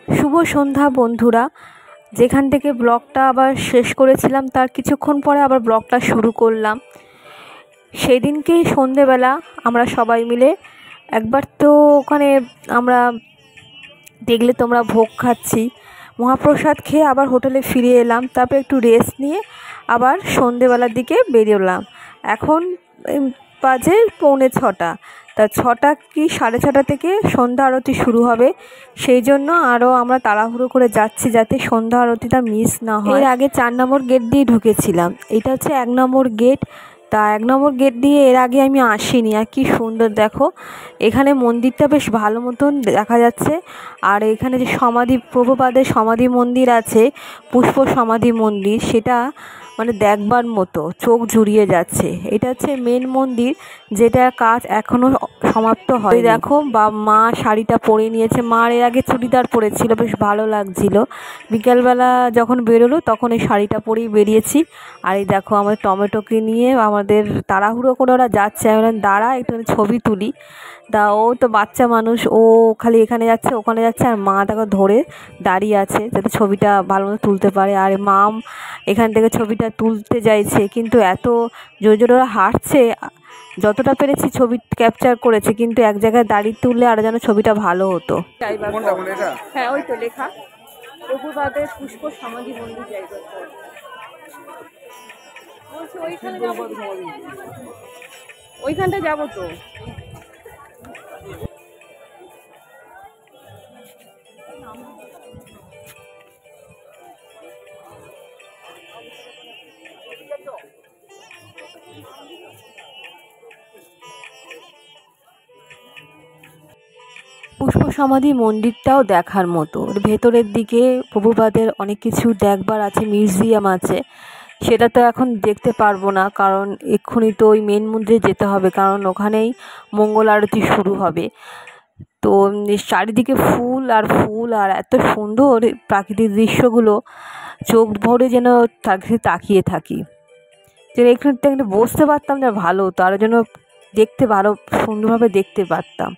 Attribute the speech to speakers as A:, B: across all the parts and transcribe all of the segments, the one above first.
A: শুভ সন্ধ্যা বন্ধুরা। যেখান থেকে ব্লগটা আবার শেষ করেছিলাম তার কিছুক্ষণ পরে আবার ব্লগটা শুরু করলাম। সেই দিনকেই সন্ধেবেলা আমরা সবাই মিলে একবার তো ওখানে আমরা দেখলে তোমরা ভোগ খাচ্ছি, মহাপ্রসাদ খেয়ে আবার হোটেলে ফিরে এলাম। তারপর একটু রেস্ট নিয়ে আবার সন্ধেবেলার দিকে বেরিয়েলাম। এখন বাজে 6:45। তা 6টা কি 6:30 থেকে সন্ধ্যা আরতি শুরু হবে, সেই জন্য আরও আমরা তাড়াহুড়ো করে যাচ্ছি যাতে সন্ধ্যা আরতিটা মিস না হয়। এর আগে 4 নম্বর গেট দিয়ে ঢুকেছিলাম, এটা হচ্ছে 1 নম্বর গেট। তা 1 নম্বর গেট দিয়ে এর আগে আমি আসিনি। আর কি সুন্দর দেখো, এখানে মন্দিরটা বেশ ভালো মতন দেখা যাচ্ছে। আর এখানে যে সমাধি, প্রভুপাদের সমাধি মন্দির আছে, পুষ্প সমাধি মন্দির, সেটা মানে দেখবার মতো, চোখ জুড়িয়ে যাচ্ছে। এটা হচ্ছে মেন মন্দির, যেটার কাজ এখনও সমাপ্ত হয়। দেখো মা শাড়িটা পরে নিয়েছে, মার এর আগে চুড়িদার পরেছিল, বেশ ভালো লাগছিল। বিকেলবেলা যখন বেরোলো তখন এই শাড়িটা পরেই বেরিয়েছি। আর এই দেখো আমাদের টমেটোকে নিয়ে আমাদের তাড়াহুড়ো করে ওরা যাচ্ছে। আমি বললাম দাঁড়া একটু ছবি তুলি। ও তো বাচ্চা মানুষ, ও খালি এখানে যাচ্ছে ওখানে যাচ্ছে, আর মা তাকে ধরে দাঁড়িয়ে আছে যাতে ছবিটা ভালো মতো তুলতে পারে। আর মাম এখান থেকে ছবিটা তুলতে চাইছে, কিন্তু এত জোরে জোরে ওরা হাঁটছে, যতটা পেরেছি ছবি ক্যাপচার করেছে, কিন্তু এক জায়গায় দাঁড়িয়ে তুললে আর যেন ছবিটা ভালো হতো। হ্যাঁ, ওই তো লেখা প্রভুপাদের পুষ্প সমাধি মন্দির যাইবার পর। ওইখানটা যাবো তো। পুষ্প সমাধি মন্দিরটাও দেখার মতো। ভেতরের দিকে প্রভুপাদের অনেক কিছু দেখবার আছে, মিউজিয়াম আছে। সেটা তো এখন দেখতে পারবো না, কারণ এক্ষুনি তো ওই মেন মন্দিরে যেতে হবে, কারণ ওখানেই মঙ্গল আরতি শুরু হবে। তো চারিদিকে ফুল আর ফুল, আর এত সুন্দর প্রাকৃতিক দৃশ্যগুলো, চোখ ভরে যেন তাকিয়ে থাকি। যেন একটু বসতে পারতাম না ভালো হতো, আরও যেন দেখতে ভালো সুন্দরভাবে দেখতে পারতাম।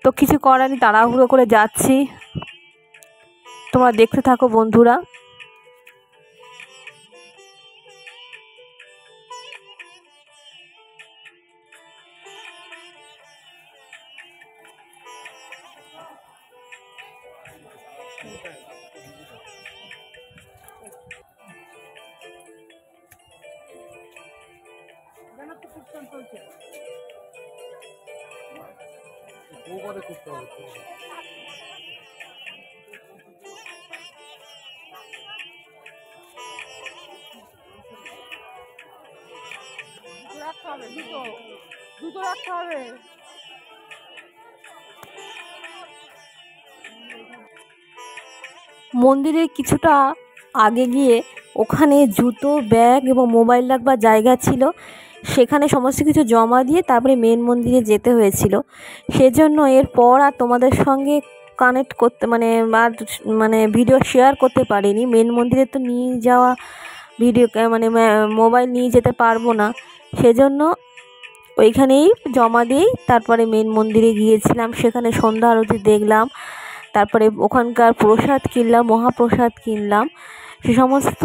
A: তো কিছু করার নেই, তাড়াহুড়ো করে যাচ্ছি। তোমরা দেখতে থাকো বন্ধুরা। দুটো রাখতে হবে। মন্দিরের কিছুটা আগে গিয়ে ওখানে জুতো, ব্যাগ এবং মোবাইল রাখবার জায়গা ছিল, সেখানে সমস্ত কিছু জমা দিয়ে তারপরে মেন মন্দিরে যেতে হয়েছিল। সেজন্য এরপর আর তোমাদের সঙ্গে কানেক্ট করতে মানে ভিডিও শেয়ার করতে পারিনি। মেন মন্দিরে তো নিয়ে যাওয়া ভিডিও মানে মোবাইল নিয়ে যেতে পারবো না, সেজন্য ওইখানেই জমা দিয়েই তারপরে মেন মন্দিরে গিয়েছিলাম। সেখানে সন্ধ্যা আরতি দেখলাম, তারপরে ওখানকার প্রসাদ কিনলাম, মহাপ্রসাদ কিনলাম। সে সমস্ত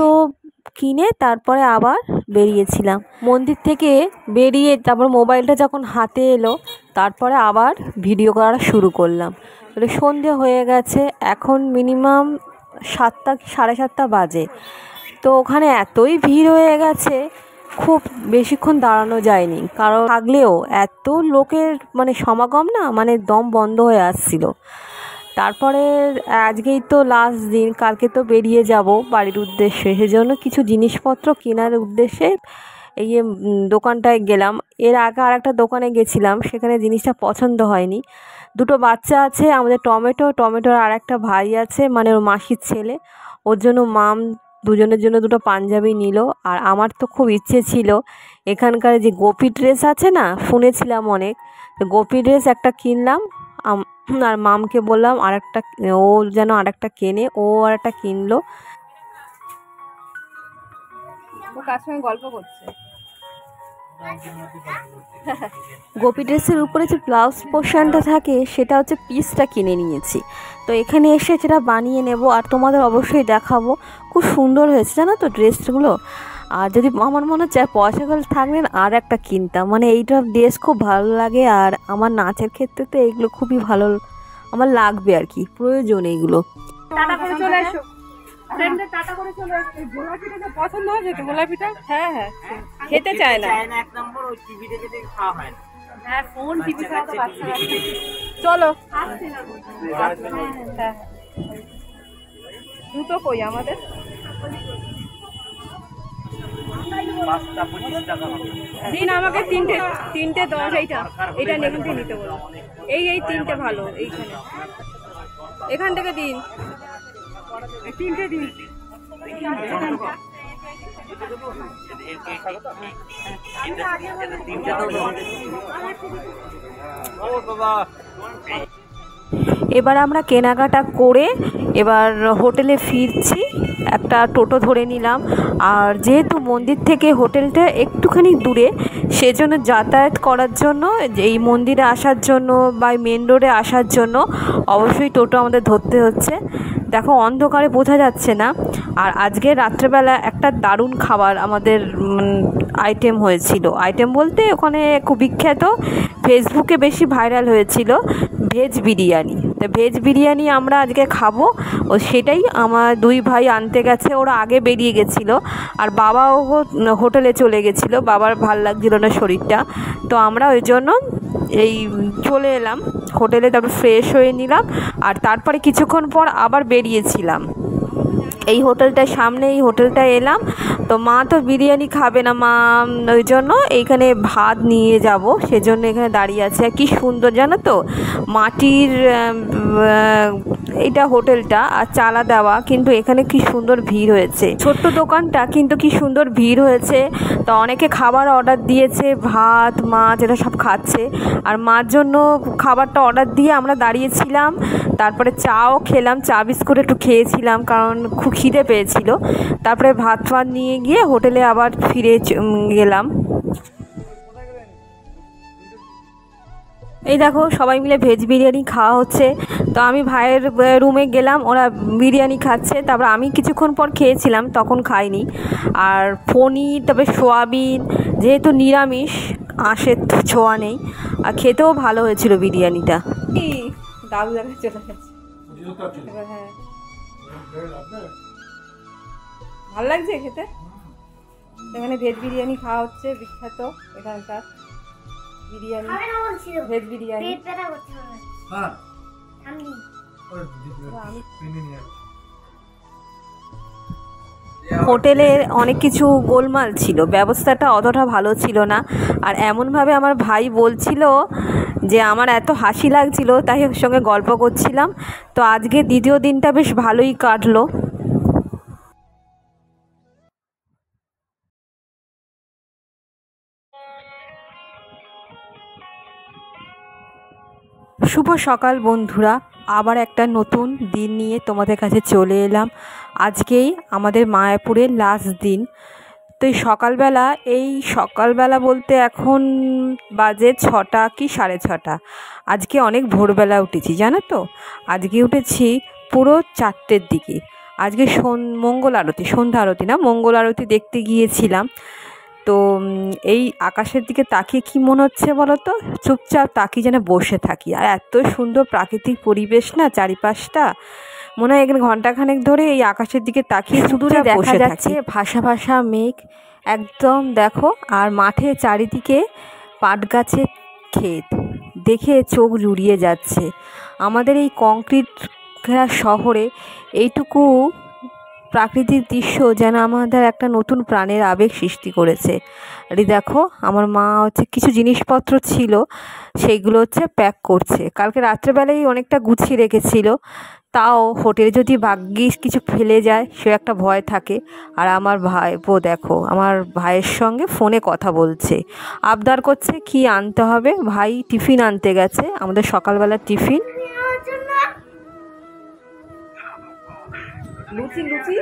A: কিনে তারপরে আবার বেরিয়েছিলাম। মন্দির থেকে বেরিয়ে তারপর মোবাইলটা যখন হাতে এলো, তারপরে আবার ভিডিও করা শুরু করলাম। সন্ধে হয়ে গেছে, এখন মিনিমাম 7টা 7:30 বাজে। তো ওখানে এতই ভিড় হয়ে গেছে, খুব বেশিক্ষণ দাঁড়ানো যায়নি, কারণ থাকলেও এত লোকের মানে সমাগম না, মানে দম বন্ধ হয়ে আসছিল। তারপরে আজকেই তো লাস্ট দিন, কালকে তো বেরিয়ে যাব বাড়ির উদ্দেশ্যে। সেজন্য কিছু জিনিসপত্র কেনার উদ্দেশ্যে এই দোকানটায় গেলাম। এর আগে আর একটা দোকানে গেছিলাম, সেখানে জিনিসটা পছন্দ হয়নি। দুটো বাচ্চা আছে আমাদের, টমেটোর আর একটা ভাই আছে, মানে ওর মাসির ছেলে, ওর জন্য মাম দুজনের জন্য দুটো পাঞ্জাবি নিল। আর আমার তো খুব ইচ্ছে ছিল এখানকার যে গোপী ড্রেস আছে না, শুনেছিলাম অনেক, তো গোপী ড্রেস একটা কিনলাম। আর মামকে বললাম আরেকটা, ও যেন আরেকটা কেনে, ও আর একটা কিনলো। ও কার সঙ্গে গল্প করছে। গোপী ড্রেসের উপরে যে ব্লাউজ পোর্শনটা থাকে সেটা হচ্ছে পিসটা কিনে নিয়েছি। তো এখানে এসে সেটা বানিয়ে নেব আর তোমাদের অবশ্যই দেখাবো। খুব সুন্দর হয়েছে জানো তো ড্রেসগুলো। আর যদি আমার মনে হচ্ছে পয়সাগুলো থাকলেন আর একটা কিনতাম, মানে এইটা ড্রেস খুব ভালো লাগে আর আমার নাচের ক্ষেত্রে তো এইগুলো খুবই ভালো আমার লাগবে আর কি, প্রয়োজন এইগুলো।
B: টাটা করে চলে এসো, ফ্রেন্ডে টাটা করে চলে এসো। এই গোলাপিটা তো পছন্দ হয়েছে তো, গোলাপিটা? হ্যাঁ হ্যাঁ, খেতে চায় না
C: এক নম্বর ওই টিভি দেখে দেখে খাওয়া হয় না।
B: হ্যাঁ, ফোন টিভি ছাড়া তো বাচ্চারা চলো আসছে না। হ্যাঁ, জুতো কই আমাদের?
C: 5টা 25 টাকা হবে।
B: দিন আমাকে তিনটে 10। এইটা এখান থেকে নিতে বলো। এই তিনটে ভালো, এইখানে এখান থেকে দিন, তিনটে দিন।
A: এবার আমরা কেনাকাটা করে এবার হোটেলে ফিরছি। একটা টোটো ধরে নিলাম, আর যেহেতু মন্দির থেকে হোটেলটা একটুখানি দূরে, সেজন্য যাতায়াত করার জন্য, এই মন্দিরে আসার জন্য বা মেন রোডে আসার জন্য অবশ্যই টোটো আমাদের ধরতে হচ্ছে। দেখো অন্ধকারে বোঝা যাচ্ছে না। আর আজকে রাত্রেবেলা একটা দারুণ খাবার আমাদের আইটেম হয়েছিল। আইটেম বলতে ওখানে খুব বিখ্যাত, ফেসবুকে বেশি ভাইরাল হয়েছিল ভেজ বিরিয়ানি। তো ভেজ বিরিয়ানি আমরা আজকে খাবো। ও সেটাই আমার দুই ভাই আনতে গেছে, ওরা আগে বেরিয়ে গেছিলো আর বাবাও হোটেলে চলে গেছিলো, বাবার ভাল লাগছিল না শরীরটা। তো আমরা ওই জন্য এই চলে এলাম হোটেলে, তারপর ফ্রেশ হয়ে নিলাম আর তারপরে কিছুক্ষণ পর আবার বেরিয়েছিলাম এই হোটেলটার সামনে। এই হোটেলটা এলাম, তো মা তো বিরিয়ানি খাবে না, মা ওই জন্য এইখানে ভাত নিয়ে যাব সেজন্য এখানে দাঁড়িয়ে আছে। আর কি সুন্দর জানো তো, মাটির এইটা হোটেলটা আর চালা দেওয়া, কিন্তু এখানে কি সুন্দর ভিড় হয়েছে। ছোট্ট দোকানটা কিন্তু কি সুন্দর ভিড় হয়েছে। তো অনেকে খাবার অর্ডার দিয়েছে, ভাত মাছ এটা সব খাচ্ছে। আর মার জন্য খাবারটা অর্ডার দিয়ে আমরা দাঁড়িয়েছিলাম, তারপরে চাও খেলাম, চা বিস্কুট একটু খেয়েছিলাম কারণ খুব খিদে পেয়েছিল। তারপরে ভাত ফাত নিয়ে গিয়ে হোটেলে আবার ফিরে গেলাম। এই দেখো সবাই মিলে ভেজ বিরিয়ানি খাওয়া হচ্ছে। তো আমি ভাইয়ের রুমে গেলাম, ওরা বিরিয়ানি খাচ্ছে, তারপর আমি কিছুক্ষণ পর খেয়েছিলাম, তখন খাইনি। আর পনির, তারপরে সোয়াবিন, যেহেতু নিরামিষ আঁশের তো ছোঁয়া নেই, আর খেতেও ভালো হয়েছিল বিরিয়ানিটা। দাদু দেখা চলে গেছে। হ্যাঁ, ভালো লাগছে খেতে। এখানে ভেজ বিরিয়ানি খাওয়া হচ্ছে, বিখ্যাত এখানকার বিরিয়ানি, ভেজ বিরিয়ানি। হোটেলের অনেক কিছু গোলমাল ছিল, ব্যবস্থাটা অতটা ভালো ছিল না। আর এমনভাবে আমার ভাই বলছিল যে আমার এত হাসি লাগছিল, তাই ওর সঙ্গে গল্প করছিলাম। তো আজকে দ্বিতীয় দিনটা বেশ ভালোই কাটলো। শুভ সকাল বন্ধুরা, আবার একটা নতুন দিন নিয়ে তোমাদের কাছে চলে এলাম। আজকেই আমাদের মায়াপুরের লাস্ট দিন। তো এই সকালবেলা বলতে এখন বাজে 6টা কি 6:30। আজকে অনেক ভোরবেলা উঠেছি জানো তো। আজকে উঠেছি পুরো 4টের দিকে। আজকে মঙ্গল আরতি, সন্ধ্যা আরতি না, মঙ্গল আরতি দেখতে গিয়েছিলাম। তো এই আকাশের দিকে তাকিয়ে কি মনে হচ্ছে বলো তো, চুপচাপ তাকিয়ে যেন বসে থাকি। আর এত সুন্দর প্রাকৃতিক পরিবেশ না চারিপাশটা, মনে হয় এখানে ঘন্টাখানেক ধরে এই আকাশের দিকে তাকিয়ে শুধু দেখা যাচ্ছে ভাসা ভাসা মেঘ একদম দেখো। আর মাঠে চারিদিকে পাট গাছের ক্ষেত, দেখে চোখ জুড়িয়ে যাচ্ছে। আমাদের এই কংক্রিট ঘেরা শহরে এইটুকু প্রাকৃতিক দৃশ্য যেন আমাদের একটা নতুন প্রাণের আবেগ সৃষ্টি করেছে। আরে দেখো আমার মা হচ্ছে কিছু জিনিসপত্র ছিল, সেইগুলো হচ্ছে প্যাক করছে। কালকে রাত্রেবেলায় অনেকটা গুছিয়ে রেখেছিল, তাও হোটেলে যদি ভাগ্যিস কিছু ফেলে যায় সে একটা ভয় থাকে। আর আমার ভাইপো দেখো আমার ভাইয়ের সঙ্গে ফোনে কথা বলছে, আবদার করছে কি আনতে হবে। ভাই টিফিন আনতে গেছে, আমাদের সকালবেলার টিফিন লুচি।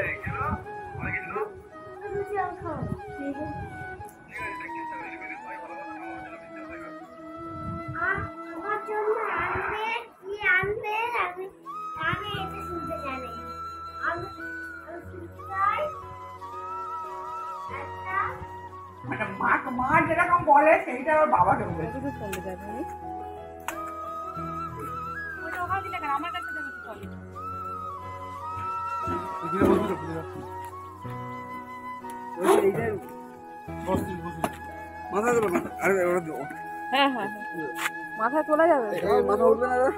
D: মানে মা যেরকম বলে সেইটা ওর বাবাকে বলেছে।
B: আমার কাছে দেবে তো চলে।
E: মাথা দেবো মাথা, আরে ওরা দেবো।
B: হ্যাঁ হ্যাঁ মাথায় তোলা যাবে।
E: মাথা উঠবে না রে?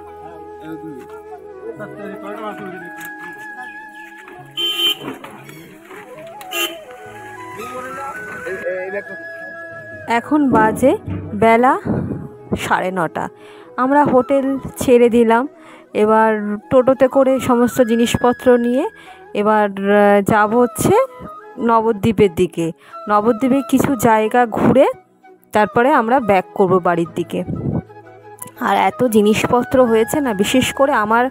A: এখন বাজে বেলা 9:30। আমরা হোটেল ছেড়ে দিলাম। এবার টোটোতে করে সমস্ত জিনিসপত্র নিয়ে এবার যাব হচ্ছে নবদ্বীপের দিকে। নবদ্বীপে কিছু জায়গা ঘুরে তারপরে আমরা ব্যাক করব বাড়ির দিকে। আর এত জিনিসপত্র হয়েছে না, বিশেষ করে আমার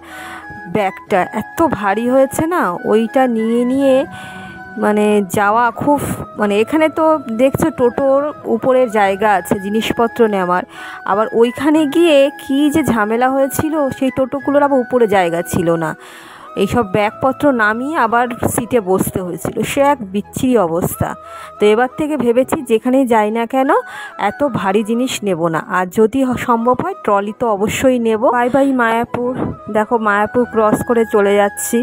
A: ব্যাগটা এত ভারী হয়েছে না, ওইটা নিয়ে মানে যাওয়া খুব, মানে এখানে তো দেখছো টোটোর উপরের জায়গা আছে জিনিসপত্র নেওয়ার, আবার ওইখানে গিয়ে কি যে ঝামেলা হয়েছিল, সেই টোটোগুলোর আবার উপরে জায়গা ছিল না, এইসব ব্যাগপত্র নামিয়ে আবার সিটে বসতে হয়েছিল, সে এক বিচ্ছিরি অবস্থা। তো এবার থেকে ভেবেছি যেখানেই যাই না কেন এত ভারী জিনিস নেব না, আর যদি সম্ভব হয় ট্রলি তো অবশ্যই নেব। Bye bye Mayapur. দেখো মায়াপুর ক্রস করে চলে যাচ্ছি।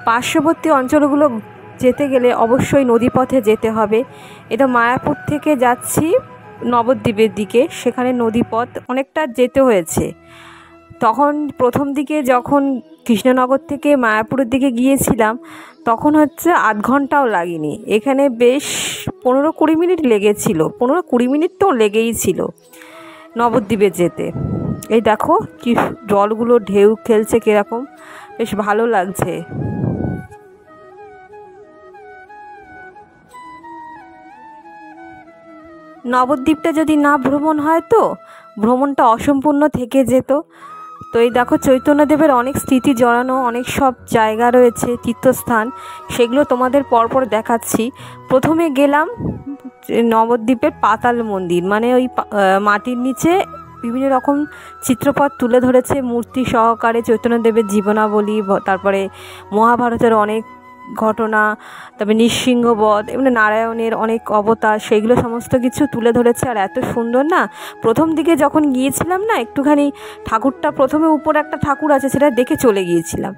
A: পার্শ্ববর্তী অঞ্চলগুলো যেতে গেলে অবশ্যই নদীপথে যেতে হবে। এটা মায়াপুর থেকে যাচ্ছি নবদ্বীপের দিকে, সেখানে নদীপথ অনেকটা যেতে হয়েছে। তখন প্রথম দিকে যখন কৃষ্ণনগর থেকে মায়াপুরের দিকে গিয়েছিলাম তখন হচ্ছে আধ ঘন্টাও লাগেনি, এখানে বেশ 15-20 মিনিট লেগেছিল, 15-20 মিনিট তো লেগেই ছিল নবদ্বীপে যেতে। এই দেখো কি জলগুলো ঢেউ খেলছে কীরকম, বেশ ভালো লাগছে। নবদ্বীপটা যদি না ভ্রমণ হয় তো ভ্রমণটা অসম্পূর্ণ থেকে যেত। তো এই দেখো চৈতন্যদেবের অনেক স্মৃতি জড়ানো অনেক সব জায়গা রয়েছে, তীর্থস্থান, সেগুলো তোমাদের পরপর দেখাচ্ছি। প্রথমে গেলাম নবদ্বীপের পাতাল মন্দির, মানে ওই মাটির নিচে বিভিন্ন রকম চিত্রপট তুলে ধরেছে মূর্তি সহকারে, চৈতন্যদেবের জীবনাবলী, তারপরে মহাভারতের অনেক ঘটনা, তবে নৃসিংহবধ, এমনি নারায়ণের অনেক অবতার, সেগুলো সমস্ত কিছু তুলে ধরেছে। আর এত সুন্দর না, প্রথম দিকে যখন গিয়েছিলাম না একটুখানি ঠাকুরটা, প্রথমে উপরে একটা ঠাকুর আছে সেটা দেখে চলে গিয়েছিলাম,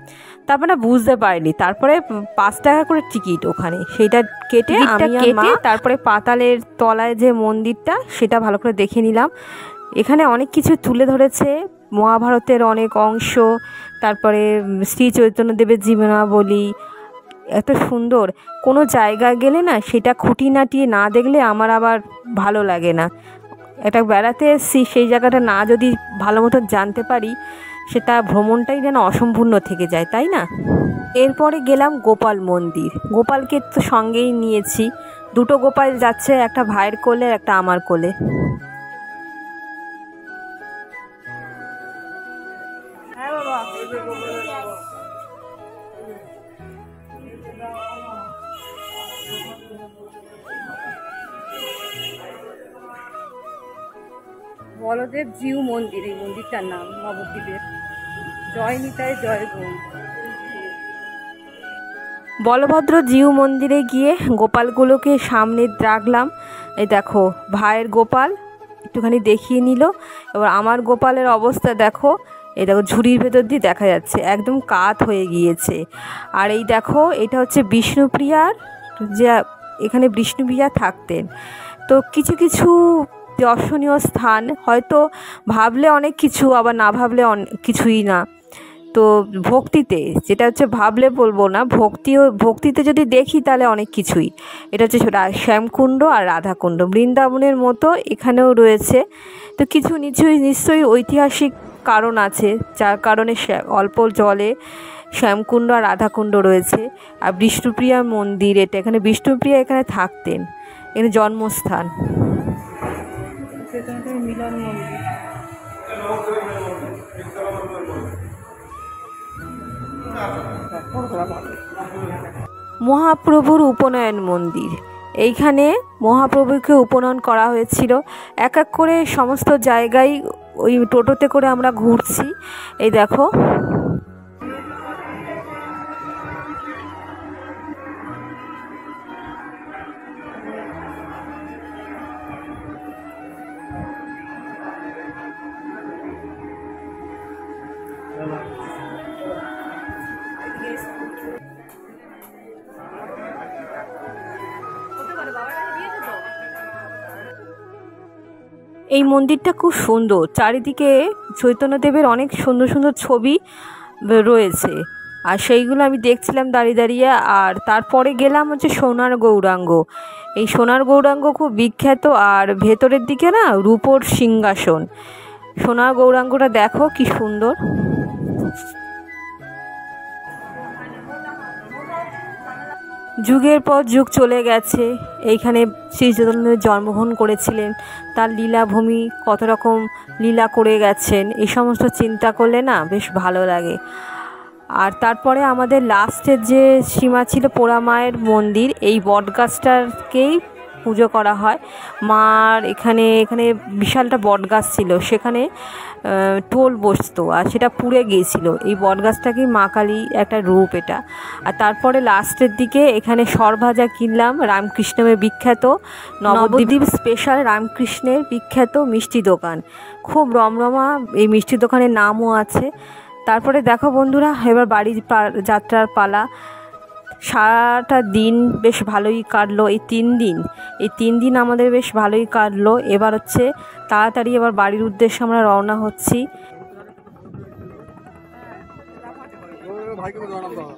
A: তারপরে না বুঝতে পারিনি, তারপরে 5 টাকা করে টিকিট ওখানে, সেইটা কেটে তারপরে পাতালের তলায় যে মন্দিরটা সেটা ভালো করে দেখে নিলাম। এখানে অনেক কিছু তুলে ধরেছে, মহাভারতের অনেক অংশ, তারপরে শ্রী চৈতন্যদেবের জীবনাবলী, এত সুন্দর। কোনো জায়গা গেলে না সেটা খুঁটিনাটি না দেখলে আমার আবার ভালো লাগে না। এটা বেড়াতে এসেছি, সেই জায়গাটা না যদি ভালো মতো জানতে পারি সেটা ভ্রমণটাই যেন অসম্পূর্ণ থেকে যায়, তাই না? এরপরে গেলাম গোপাল মন্দির। গোপালকে তো সঙ্গেই নিয়েছি, 2টো গোপাল যাচ্ছে, একটা ভাইয়ের কোলে একটা আমার কোলে।
B: হ্যাঁ বাবা বলদেব জিউ মন্দির, এই মন্দিরটার নাম নবদ্বীপের। জয় নিতাই জয় গৌর।
A: বলভদ্র জিউ মন্দিরে গিয়ে গোপালগুলোকে সামনে রাখলাম। এই দেখো ভাইয়ের গোপাল একটুখানি দেখিয়ে নিল, এবার আমার গোপালের অবস্থা দেখো, এই দেখো ঝুড়ির ভেতর দিয়ে দেখা যাচ্ছে একদম কাত হয়ে গিয়েছে। আর এই দেখো এটা হচ্ছে বিষ্ণুপ্রিয়ার, যে এখানে বিষ্ণুপ্রিয়া থাকতেন। তো কিছু কিছু দর্শনীয় স্থান হয়তো ভাবলে অনেক কিছু, আবার না ভাবলে কিছুই না। তো ভক্তিতে যেটা হচ্ছে ভাবলে বলবো না, ভক্তিতে যদি দেখি তাহলে অনেক কিছুই। এটা হচ্ছে শ্যামকুণ্ড আর রাধাকুণ্ড, বৃন্দাবনের মতো এখানেও রয়েছে। তো কিছু নিশ্চয়ই ঐতিহাসিক কারণ আছে যার কারণে অল্প জলে শ্যামকুণ্ড আর রাধাকুণ্ড রয়েছে। আর বিষ্ণুপ্রিয়া মন্দির, এটা এখানে বিষ্ণুপ্রিয়া এখানে থাকতেন, এখানে জন্মস্থান।
B: মিলন মন্দির।
A: মহাপ্রভুর উপনয়ন মন্দির। এইখানে মহাপ্রভুকে উপনয়ন করা হয়েছিল। এক এক করে সমস্ত জায়গায় ওই টোটোতে করে আমরা ঘুরছি। এই দেখো, এই মন্দিরটা খুব সুন্দর। চারিদিকে চৈতন্যদেবের অনেক সুন্দর সুন্দর ছবি রয়েছে, আর সেইগুলো আমি দেখছিলাম দাঁড়িয়ে দাঁড়িয়ে। আর তারপরে গেলাম হচ্ছে সোনার গৌরাঙ্গ। এই সোনার গৌরাঙ্গ খুব বিখ্যাত, আর ভেতরের দিকে না রূপোর সিংহাসন। সোনার গৌরাঙ্গটা দেখো কি সুন্দর। যুগের পর যুগ চলে গেছে, এইখানে শ্রী চৈতন্যদেব জন্মগ্রহণ করেছিলেন, তার লীলাভূমি কত রকম লীলা করে গেছেন, এই সমস্ত চিন্তা করলে না বেশ ভালো লাগে। আর তারপরে আমাদের লাস্টের যে সীমা ছিল পোড়ামায়ের মন্দির, এই বটগাছটাকেই পুজো করা হয়। মার এখানে বিশালটা বটগাছ ছিল, সেখানে টোল বসতো, আর সেটা পুড়ে গিয়েছিল। এই বটগাছটাকেই মা কালী একটা রূপ এটা। আর তারপরে লাস্টের দিকে এখানে সরভাজা কিনলাম, রামকৃষ্ণের বিখ্যাত নবদ্বীপ স্পেশাল রামকৃষ্ণের বিখ্যাত মিষ্টি দোকান। খুব রমরমা এই মিষ্টি দোকানের নামও আছে। তারপরে দেখো বন্ধুরা, এবার বাড়ি যাত্রার পালা। সারাটা দিন বেশ ভালোই কাটলো। এই 3 দিন আমাদের বেশ ভালোই কাটলো। এবার হচ্ছে তাড়াতাড়ি এবার বাড়ির উদ্দেশ্যে আমরা রওনা হচ্ছি।
E: ভাইকে জানাম দাও।